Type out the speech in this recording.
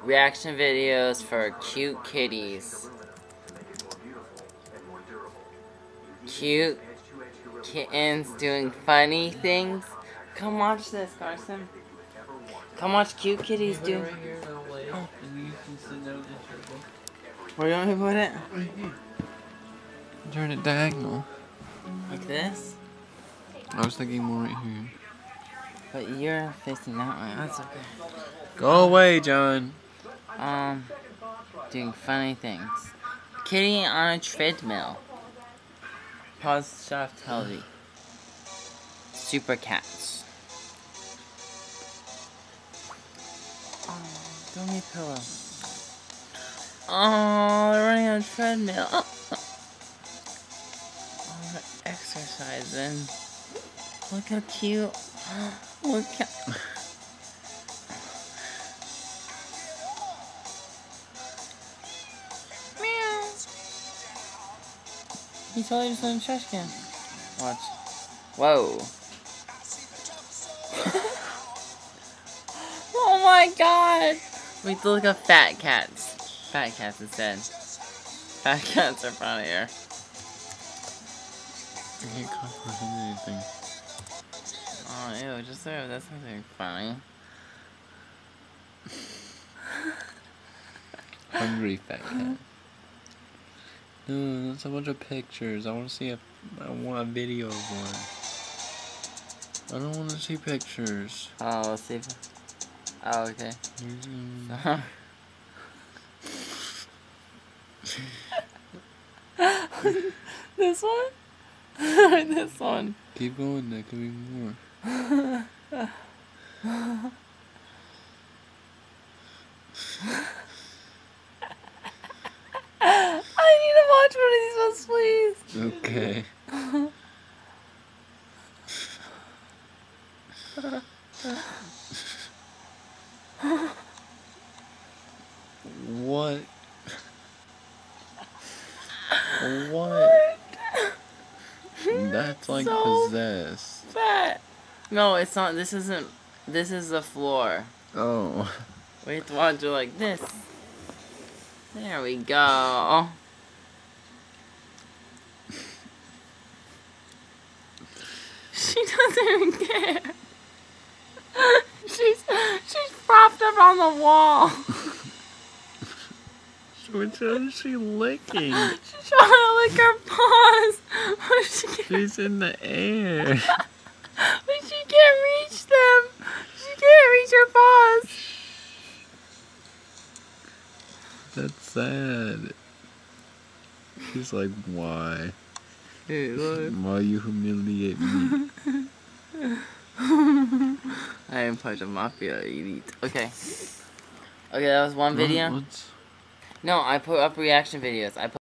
reaction videos for cute kitties. Cute kittens doing funny things. Come watch this, Carson. Come watch cute kitties do. Right here, and I'll lay it, and you can sit down and turn it. Where do you want me to put it? Right here. Turn it diagonal. Like this? I was thinking more right here. But you're facing that way. That's okay. Go away, John. Doing funny things. Kitty on a treadmill. Pause shot of television. Super cats. Oh, don't need pillow. Oh, they're running on a treadmill. Oh, they're exercising. Look how cute. Look how... Meow. He totally just went in the trash can. Watch. Whoa. Oh my god. We have to look at fat cats. Fat cats instead. Fat cats are funnier. I can't comprehend anything. Oh, ew, just there. That's something funny. Hungry fat cat. No, that's a bunch of pictures. I want to see I want a video of one. I don't want to see pictures. Oh, let's see. Oh, okay. This one? Or this one? Keep going, there could be more. I need to watch one of these ones, please. Okay. What? What? That's like So possessed. Fat. No, it's not. This isn't. This is the floor. Oh. We have to watch it like this. There we go. She doesn't even care. She's propped up on the wall. Which one is she licking? She's trying to lick her paws. She's in the air. But she can't reach them. She can't reach her paws. That's sad. She's like, why? Hey, look. Why you humiliate me? I am part of Mafia Elite. Okay. Okay, that was one video. What's... No, I put up reaction videos.